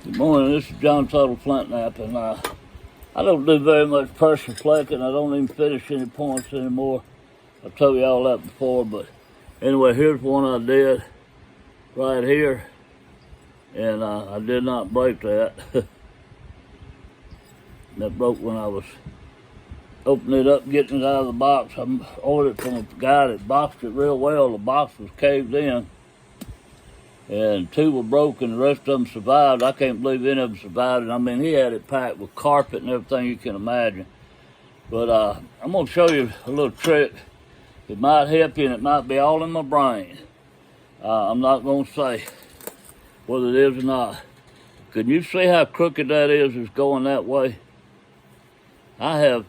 Good morning, this is John Tuttle Flint Nap, and I don't do very much pressure flaking. I don't even finish any points anymore. I told you all that before, but anyway, here's one I did right here, and I did not break that. That broke when I was opening it up, getting it out of the box. I ordered it from a guy that boxed it real well. The box was caved in, and two were broken. The rest of them survived. I can't believe any of them survived. And I mean, he had it packed with carpet and everything you can imagine. But I'm going to show you a little trick. It might help you, and it might be all in my brain. I'm not going to say whether it is or not. Can you see how crooked that is? It's going that way. I have,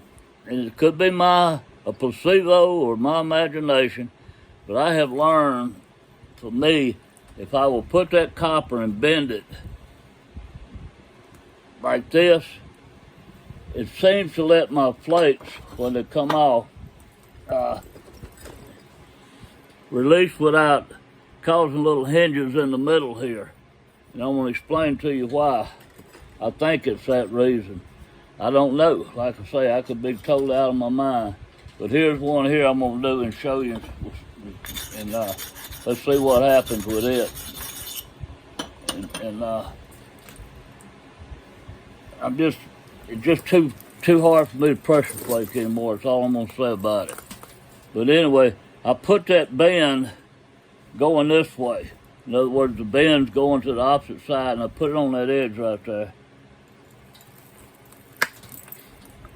and it could be a placebo or my imagination, but I have learned, for me, if I will put that copper and bend it like this, it seems to let my flakes, when they come off, release without causing little hinges in the middle here. And I'm going to explain to you why. I think it's that reason. I don't know. Like I say, I could be totally out of my mind. But here's one here I'm going to do and show you. And let's see what happens with it. And it's just too hard for me to pressure flake anymore. That's all I'm going to say about it. But anyway, I put that bend going this way. In other words, the bend's going to the opposite side, and I put it on that edge right there.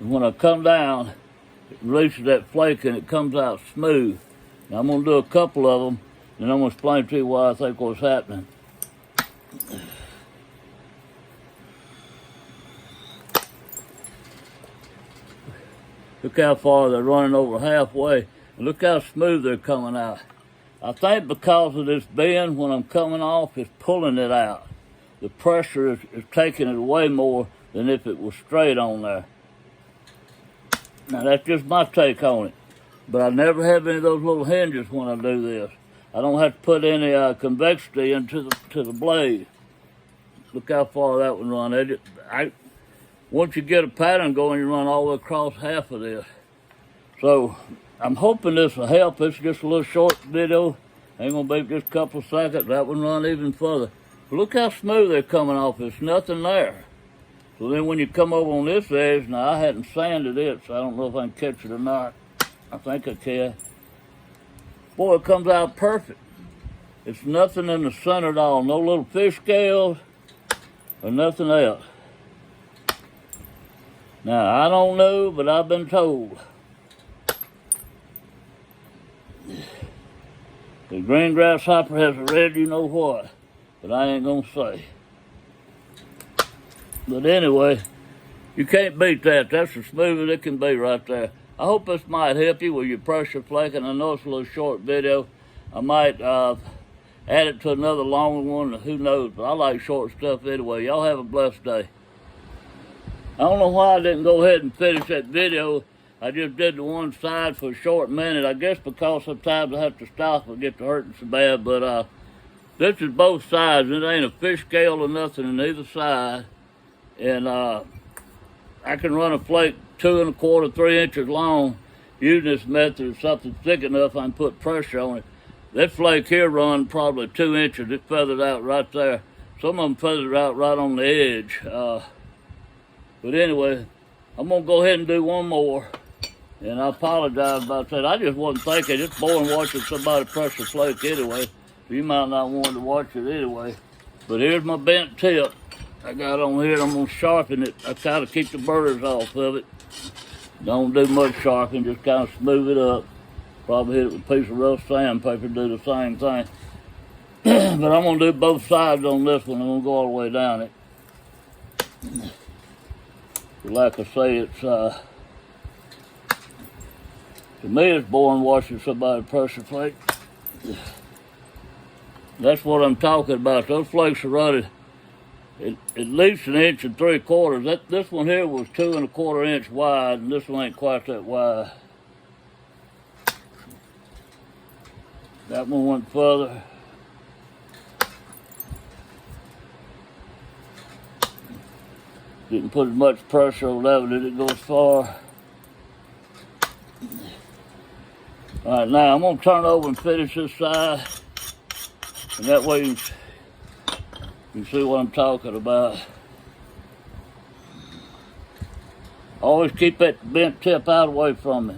And when I come down, it releases that flake and it comes out smooth. Now I'm going to do a couple of them, and I'm going to explain to you why I think what's happening. Look how far they're running over halfway, and look how smooth they're coming out. I think because of this bend, when I'm coming off, it's pulling it out. The pressure is taking it away more than if it was straight on there. Now that's just my take on it, but I never have any of those little hinges when I do this. I don't have to put any convexity into the blade. Look how far that one run. Once you get a pattern going, you run all the way across half of this. So I'm hoping this will help. It's just a little short video. Ain't gonna be just a couple of seconds. That one run even further. But look how smooth they're coming off. There's nothing there. So then when you come over on this edge, now I hadn't sanded it, so I don't know if I can catch it or not. I think I can. Boy, it comes out perfect. It's nothing in the center at all. No little fish scales or nothing else. Now, I don't know, but I've been told the green grasshopper has a red you-know-what, but I ain't gonna say. But anyway, you can't beat that. That's as smooth as it can be right there. I hope this might help you with your pressure flaking. I know it's a little short video. I might add it to another longer one, who knows, but I like short stuff anyway. Y'all have a blessed day. I don't know why I didn't go ahead and finish that video. I just did the one side for a short minute. I guess because sometimes I have to stop and get to hurting so bad. But this is both sides. It ain't a fish scale or nothing on either side. And I can run a flake 2 1/4, 3 inches long using this method. If something thick enough, I can put pressure on it. That flake here run probably 2 inches. It feathered out right there. Some of them feathered out right on the edge. But anyway, I'm going to go ahead and do one more. And I apologize about that. I just wasn't thinking. It's boring watching somebody pressure flake anyway. So you might not want to watch it anyway. But here's my bent tip I got on here. I'm going to sharpen it. I try to keep the burrs off of it. Don't do much sharpening. Just kind of smooth it up. Probably hit it with a piece of rough sandpaper to do the same thing. But I'm going to do both sides on this one. I'm going to go all the way down it. Like I say, it's to me it's boring watching somebody pressure flake. That's what I'm talking about. Those flakes are running at least 1 3/4 inches. This one here was 2 1/4 inch wide, and this one ain't quite that wide. That one went further. Didn't put as much pressure on that one, did it go as far? All right, now I'm gonna turn over and finish this side, and that way you can see what I'm talking about. Always keep that bent tip out away from me.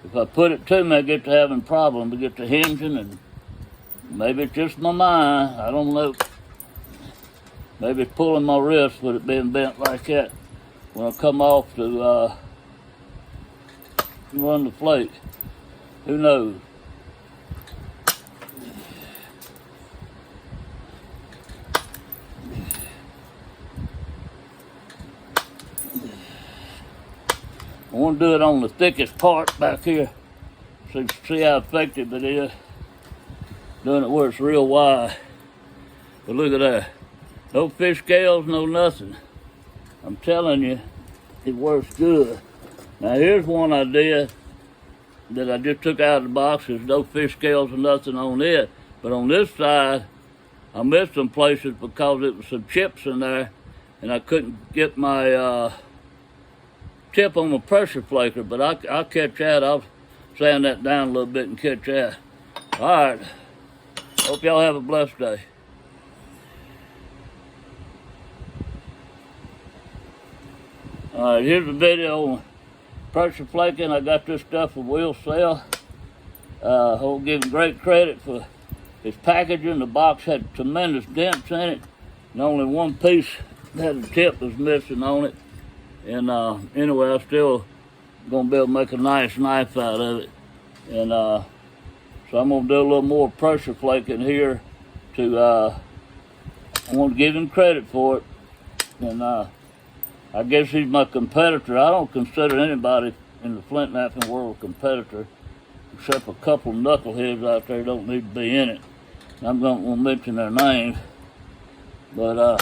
If I put it to me, I get to having problems. I get to hinging, and maybe it's just my mind. I don't know. Maybe it's pulling my wrist with it being bent like that when I come off to run the flake. Who knows? I want to do it on the thickest part back here so you can see how effective it is. Doing it where it's real wide. But look at that. No fish scales, no nothing. I'm telling you, it works good. Now here's one idea that I just took out of the box. There's no fish scales or nothing on it. But on this side, I missed some places because it was some chips in there and I couldn't get my tip on my pressure flaker, but I'll catch that. I'll sand that down a little bit and catch that. All right. Hope y'all have a blessed day. All right, here's a video on pressure flaking. I got this stuff from Will Sell. I'll give him great credit for his packaging. The box had tremendous dents in it, and only one piece that the tip was missing on it. And anyway, I'm still gonna be able to make a nice knife out of it. And so I'm gonna do a little more pressure flaking here to, I want to give him credit for it. And I guess he's my competitor. I don't consider anybody in the flint knife world a competitor, except a couple knuckleheads out there don't need to be in it. I'm not gonna mention their names, but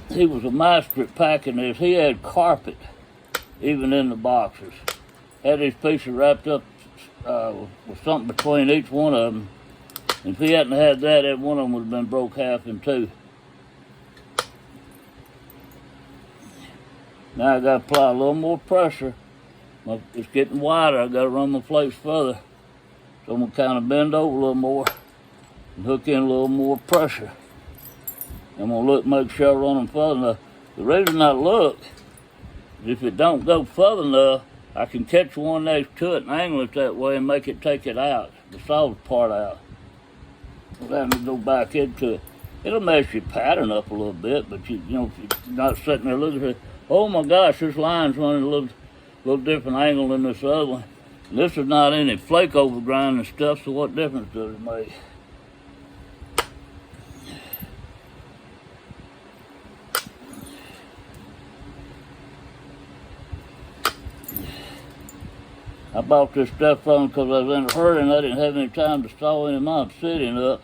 he was a master at packing this. He had carpet even in the boxes. Had these pieces wrapped up with something between each one of them. And if he hadn't had that, every one of them would have been broke half in two. Now I got to apply a little more pressure. It's getting wider. I got to run my flakes further. So I'm going to kind of bend over a little more and hook in a little more pressure. I'm going to look, make sure I run them further enough. The reason I look is if it don't go further enough, I can catch one next to it and angle it that way and make it take it out, the soft part out, without me go back into it. It'll mess your pattern up a little bit, but you know, if you're not sitting there looking at it, oh my gosh, this line's running a little different angle than this other one. And this is not any flake over grind and stuff, so what difference does it make? I bought this stuff from him because I was in a hurry and I didn't have any time to saw any of my obsidian up.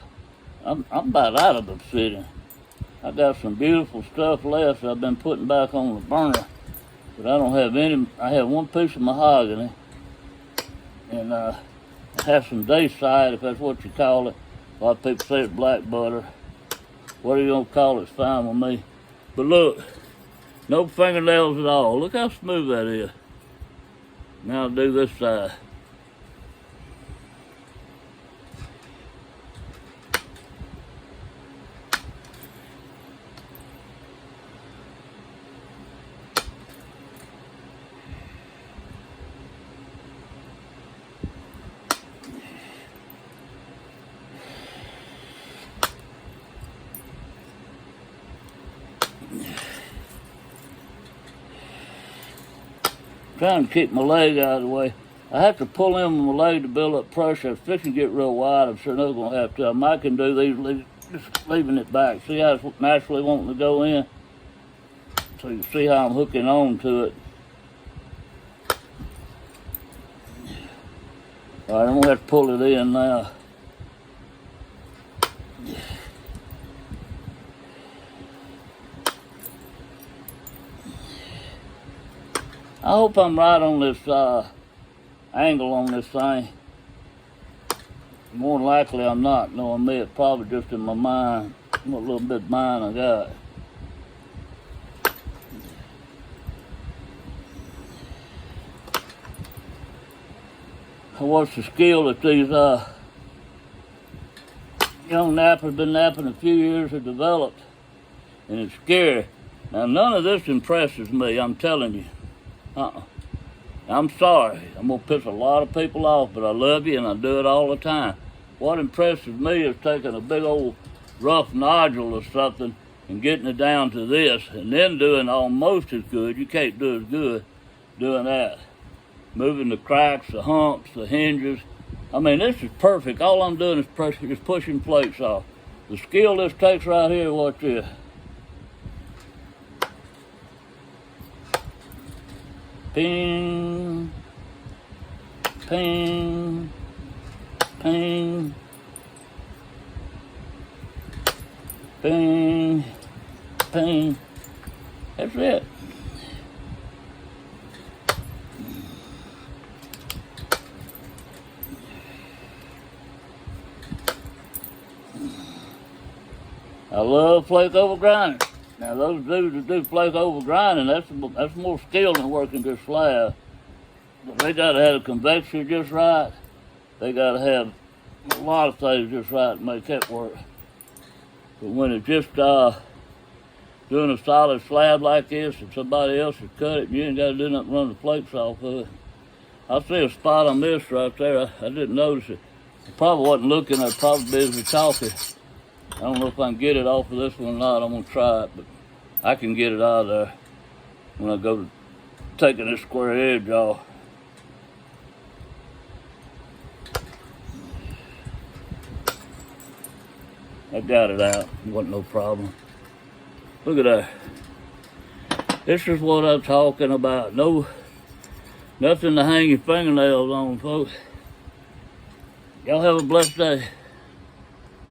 I'm about out of obsidian. I got some beautiful stuff left that I've been putting back on the burner, but I don't have any. I have one piece of mahogany, and I have some dayside, if that's what you call it. A lot of people say it's black butter. Whatever you gonna call it's fine with me. But look, no fingernails at all. Look how smooth that is. Now I'll do this side. Trying to keep my leg out of the way. I have to pull in with my leg to build up pressure. If this can get real wide, I'm sure not going to have to. I might can do these, just leaving it back. See how it's naturally wanting to go in? So you see how I'm hooking on to it. All right, I'm going to have to pull it in now. I hope I'm right on this angle on this thing. More than likely I'm not, knowing me, it's probably just in my mind, what little bit of mind I got. I watched the skill that these young nappers been napping a few years have developed, and it's scary. Now, none of this impresses me, I'm telling you. I'm sorry. I'm going to piss a lot of people off, but I love you and I do it all the time. What impresses me is taking a big old rough nodule or something and getting it down to this and then doing almost as good. You can't do as good doing that. Moving the cracks, the humps, the hinges. I mean, this is perfect. All I'm doing is pushing flakes off. The skill this takes right here, watch this. Ping, ping, ping, ping, ping. That's it. I love flake over grinding. Now those dudes that do flake over grinding, that's more skill than working this slab. But they gotta have the convection just right. They gotta have a lot of things just right to make that work. But when it's just doing a solid slab like this and somebody else has cut it and you ain't gotta do nothing to run the flakes off of it. I see a spot on this right there. I didn't notice it. I probably wasn't looking, I'd probably busy talking. I don't know if I can get it off of this one or not. I'm gonna try it, but I can get it out of there when I go to taking this square edge off. I got it out. It wasn't no problem. Look at that. This is what I'm talking about. Nothing to hang your fingernails on, folks. Y'all have a blessed day.